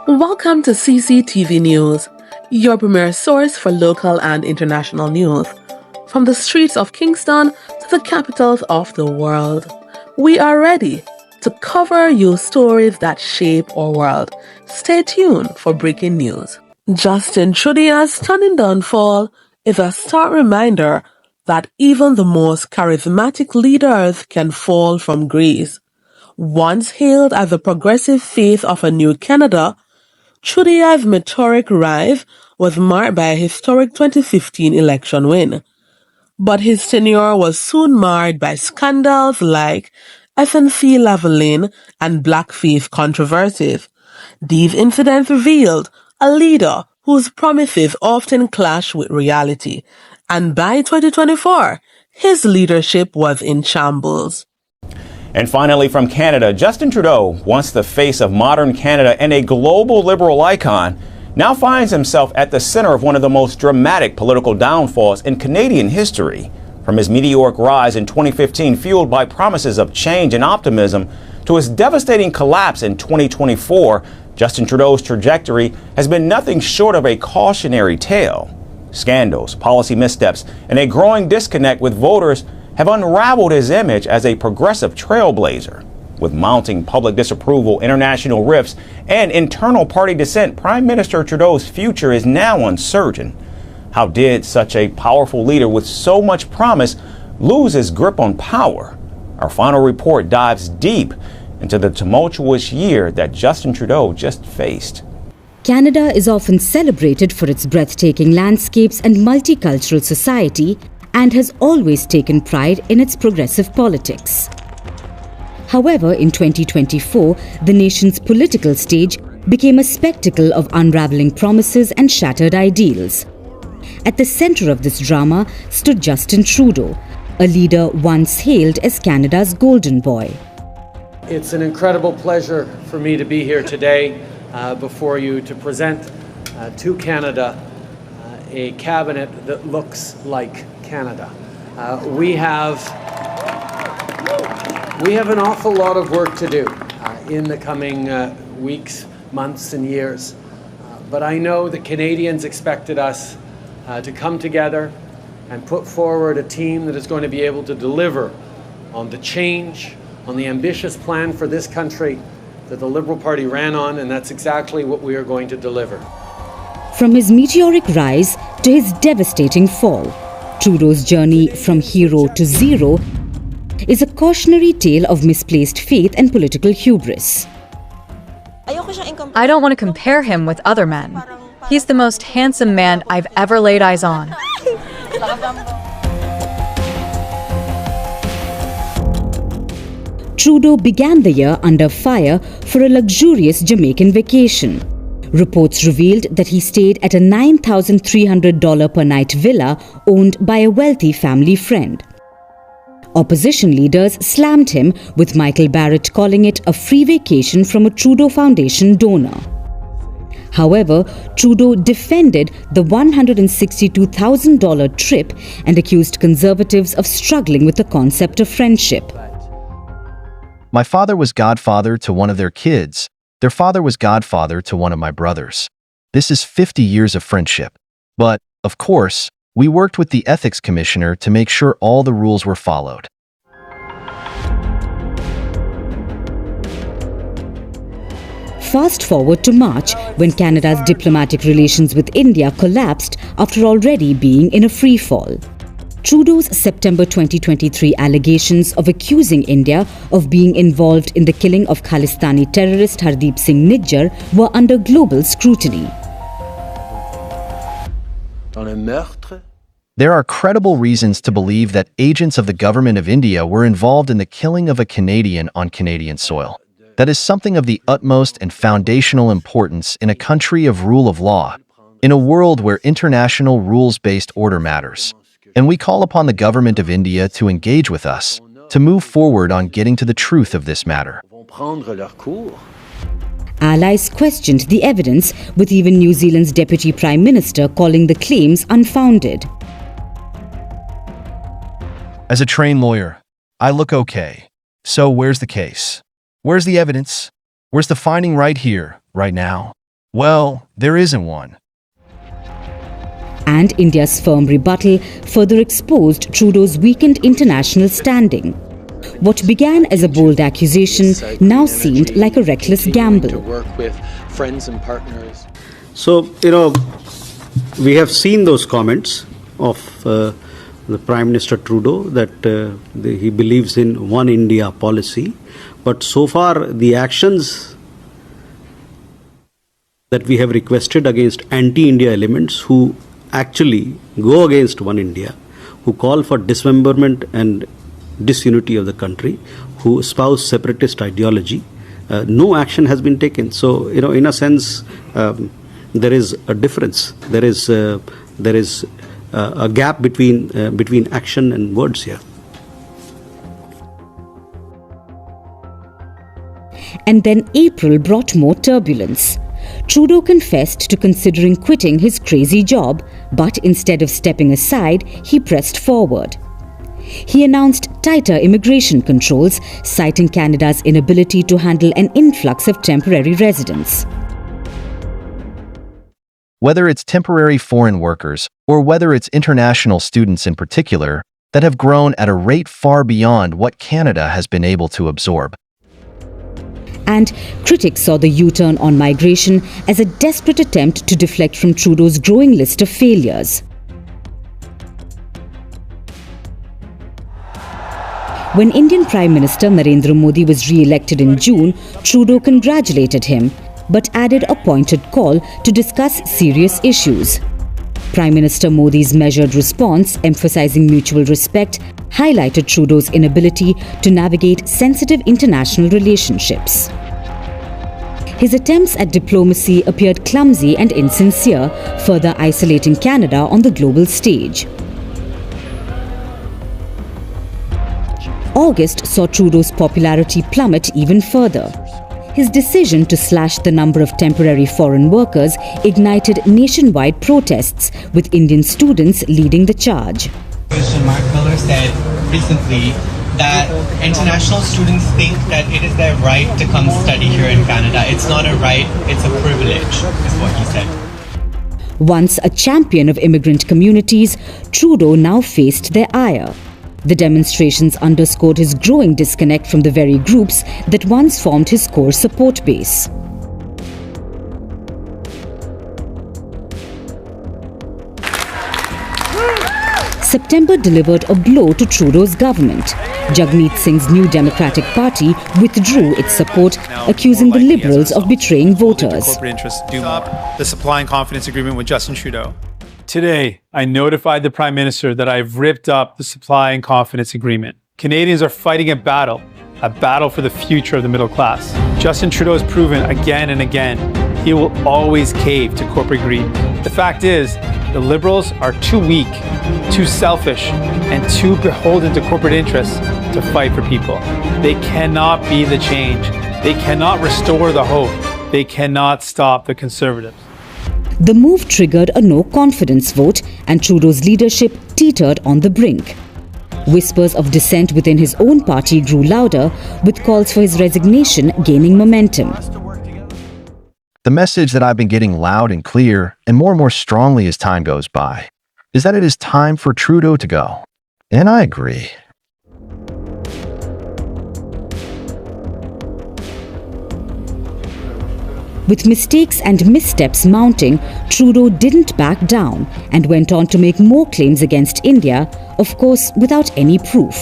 Welcome to CCTV News, your premier source for local and international news. From the streets of Kingston to the capitals of the world, we are ready to cover you stories that shape our world. Stay tuned for breaking news. Justin Trudeau's stunning downfall is a stark reminder that even the most charismatic leaders can fall from grace. Once hailed as the progressive face of a new Canada, Trudeau's meteoric rise was marked by a historic 2015 election win. But his tenure was soon marred by scandals like SNC-Lavalin and blackface controversies. These incidents revealed a leader whose promises often clash with reality, and by 2024, his leadership was in shambles. And finally, from Canada, Justin Trudeau, once the face of modern Canada and a global liberal icon, now finds himself at the center of one of the most dramatic political downfalls in Canadian history. From his meteoric rise in 2015, fueled by promises of change and optimism, to his devastating collapse in 2024, Justin Trudeau's trajectory has been nothing short of a cautionary tale. Scandals, policy missteps, and a growing disconnect with voters have unraveled his image as a progressive trailblazer. With mounting public disapproval, international rifts, and internal party dissent, Prime Minister Trudeau's future is now uncertain. How did such a powerful leader with so much promise lose his grip on power? Our final report dives deep into the tumultuous year that Justin Trudeau just faced. Canada is often celebrated for its breathtaking landscapes and multicultural society, and has always taken pride in its progressive politics. However, in 2024, the nation's political stage became a spectacle of unraveling promises and shattered ideals. At the center of this drama stood Justin Trudeau, a leader once hailed as Canada's golden boy. It's an incredible pleasure for me to be here today before you to present to Canada a cabinet that looks like Canada. We have an awful lot of work to do in the coming weeks, months, and years. But I know that Canadians expected us to come together and put forward a team that is going to be able to deliver on the change, on the ambitious plan for this country that the Liberal Party ran on, and that's exactly what we are going to deliver. From his meteoric rise to his devastating fall, Trudeau's journey from hero to zero is a cautionary tale of misplaced faith and political hubris. I don't want to compare him with other men. He's the most handsome man I've ever laid eyes on. Trudeau began the year under fire for a luxurious Jamaican vacation. Reports revealed that he stayed at a $9,300 per night villa owned by a wealthy family friend. Opposition leaders slammed him, with Michael Barrett calling it a free vacation from a Trudeau Foundation donor. However, Trudeau defended the $162,000 trip and accused Conservatives of struggling with the concept of friendship. My father was godfather to one of their kids. Their father was godfather to one of my brothers. This is 50 years of friendship. But, of course, we worked with the ethics commissioner to make sure all the rules were followed. Fast forward to March, when Canada's diplomatic relations with India collapsed after already being in a free fall. Trudeau's September 2023 allegations of accusing India of being involved in the killing of Khalistani terrorist Hardeep Singh Nijjar were under global scrutiny. There are credible reasons to believe that agents of the government of India were involved in the killing of a Canadian on Canadian soil. That is something of the utmost and foundational importance in a country of rule of law, in a world where international rules-based order matters. And we call upon the government of India to engage with us, to move forward on getting to the truth of this matter. Allies questioned the evidence, with even New Zealand's Deputy Prime Minister calling the claims unfounded. As a trained lawyer, I look okay. So where's the case? Where's the evidence? Where's the finding right here, right now? Well, there isn't one. And India's firm rebuttal further exposed Trudeau's weakened international standing. What began as a bold accusation now seemed like a reckless gamble. To work with friends and partners. So, we have seen those comments of the Prime Minister Trudeau that he believes in one India policy. But so far, the actions that we have requested against anti-India elements who actually go against one India, who call for dismemberment and disunity of the country, who espouse separatist ideology, no action has been taken. So, in a sense, there is a difference. There is a gap between action and words here. And then April brought more turbulence. Trudeau confessed to considering quitting his crazy job, but instead of stepping aside, he pressed forward. He announced tighter immigration controls, citing Canada's inability to handle an influx of temporary residents. Whether it's temporary foreign workers or whether it's international students in particular that have grown at a rate far beyond what Canada has been able to absorb. And critics saw the U-turn on migration as a desperate attempt to deflect from Trudeau's growing list of failures. When Indian Prime Minister Narendra Modi was re-elected in June, Trudeau congratulated him, but added a pointed call to discuss serious issues. Prime Minister Modi's measured response, emphasizing mutual respect, highlighted Trudeau's inability to navigate sensitive international relationships. His attempts at diplomacy appeared clumsy and insincere, further isolating Canada on the global stage. August saw Trudeau's popularity plummet even further. His decision to slash the number of temporary foreign workers ignited nationwide protests, with Indian students leading the charge. Mark Miller said recently that international students think that it is their right to come study here in Canada. It's not a right, it's a privilege, is what he said. Once a champion of immigrant communities, Trudeau now faced their ire. The demonstrations underscored his growing disconnect from the very groups that once formed his core support base. September delivered a blow to Trudeau's government. Jagmeet Singh's New Democratic Party withdrew its support, accusing the Liberals of betraying voters. Corporate interests do more. The supply and confidence agreement with Justin Trudeau. Today, I notified the Prime Minister that I've ripped up the supply and confidence agreement. Canadians are fighting a battle for the future of the middle class. Justin Trudeau has proven again and again he will always cave to corporate greed. The fact is, the Liberals are too weak, too selfish, and too beholden to corporate interests to fight for people. They cannot be the change. They cannot restore the hope. They cannot stop the Conservatives. The move triggered a no-confidence vote, and Trudeau's leadership teetered on the brink. Whispers of dissent within his own party grew louder, with calls for his resignation gaining momentum. The message that I've been getting loud and clear, and more strongly as time goes by, is that it is time for Trudeau to go. And I agree. With mistakes and missteps mounting, Trudeau didn't back down and went on to make more claims against India, of course without any proof.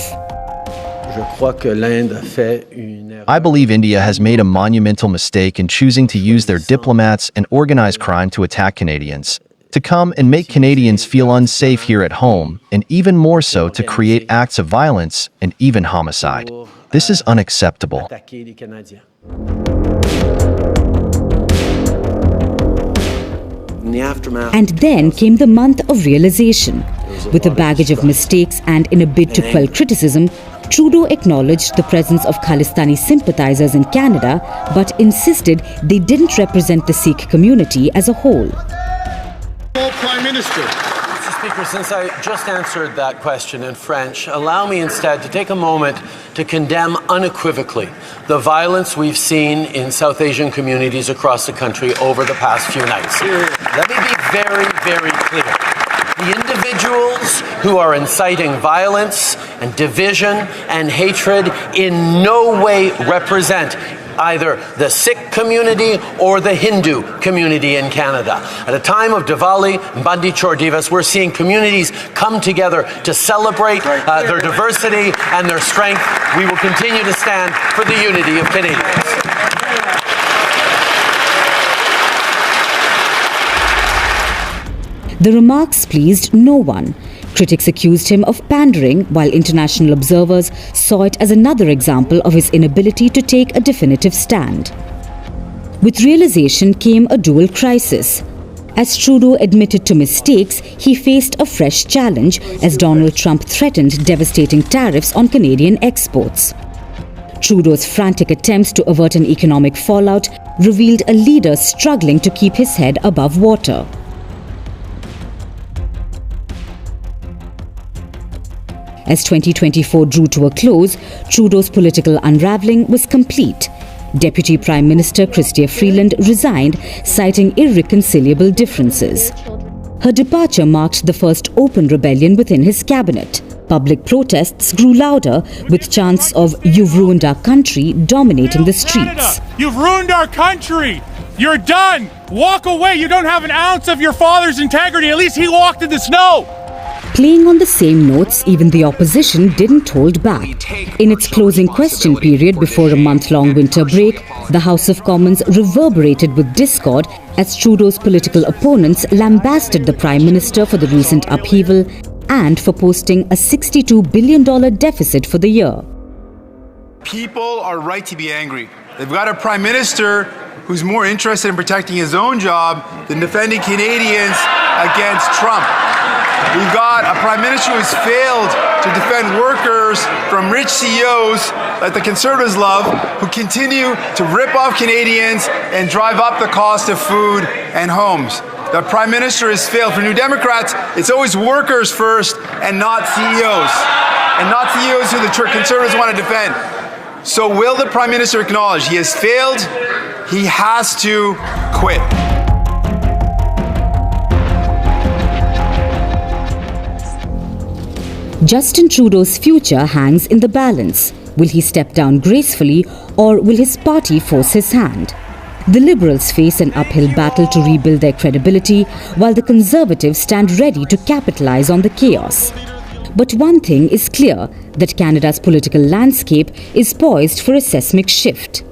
I believe India has made a monumental mistake in choosing to use their diplomats and organized crime to attack Canadians, to come and make Canadians feel unsafe here at home, and even more so to create acts of violence and even homicide. This is unacceptable. And then came the month of realization. With a baggage of mistakes and in a bid to quell criticism, Trudeau acknowledged the presence of Khalistani sympathizers in Canada, but insisted they didn't represent the Sikh community as a whole. Prime Minister, Speaker, since I just answered that question in French, allow me instead to take a moment to condemn unequivocally the violence we've seen in South Asian communities across the country over the past few nights. Let me be very, very clear. The individuals who are inciting violence and division and hatred in no way represent either the Sikh community or the Hindu community in Canada. At a time of Diwali, Bandi Chor Divas, we're seeing communities come together to celebrate their diversity and their strength. We will continue to stand for the unity of Canadians. The remarks pleased no one. Critics accused him of pandering, while international observers saw it as another example of his inability to take a definitive stand. With realization came a dual crisis. As Trudeau admitted to mistakes, he faced a fresh challenge as Donald Trump threatened devastating tariffs on Canadian exports. Trudeau's frantic attempts to avert an economic fallout revealed a leader struggling to keep his head above water. As 2024 drew to a close, Trudeau's political unraveling was complete. Deputy Prime Minister Chrystia Freeland resigned, citing irreconcilable differences. Her departure marked the first open rebellion within his cabinet. Public protests grew louder, with chants of "You've ruined our country" dominating the streets. You've ruined our country! You're done! Walk away! You don't have an ounce of your father's integrity! At least he walked in the snow! Playing on the same notes, even the opposition didn't hold back. In its closing question period before a month-long winter break, the House of Commons reverberated with discord as Trudeau's political opponents lambasted the Prime Minister for the recent upheaval and for posting a $62 billion deficit for the year. People are right to be angry. They've got a Prime Minister who's more interested in protecting his own job than defending Canadians against Trump. We've got a Prime Minister who's failed to defend workers from rich CEOs like the Conservatives love, who continue to rip off Canadians and drive up the cost of food and homes. The Prime Minister has failed. For New Democrats, it's always workers first and not CEOs. And not CEOs who the Conservatives want to defend. So will the Prime Minister acknowledge he has failed? He has to quit. Justin Trudeau's future hangs in the balance. Will he step down gracefully, or will his party force his hand? The Liberals face an uphill battle to rebuild their credibility, while the Conservatives stand ready to capitalize on the chaos. But one thing is clear, that Canada's political landscape is poised for a seismic shift.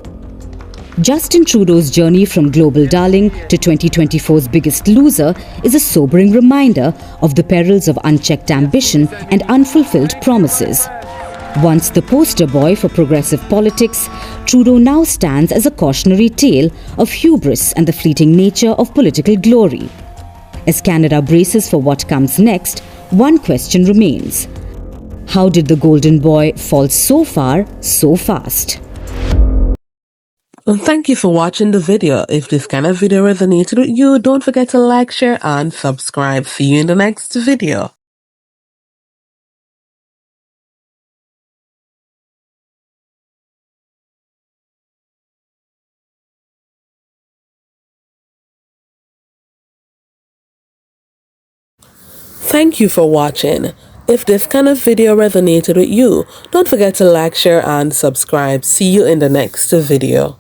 Justin Trudeau's journey from global darling to 2024's biggest loser is a sobering reminder of the perils of unchecked ambition and unfulfilled promises. Once the poster boy for progressive politics, Trudeau now stands as a cautionary tale of hubris and the fleeting nature of political glory. As Canada braces for what comes next, one question remains: how did the golden boy fall so far, so fast? Thank you for watching the video. If this kind of video resonated with you, don't forget to like, share, and subscribe. See you in the next video. Thank you for watching. If this kind of video resonated with you, don't forget to like, share, and subscribe. See you in the next video.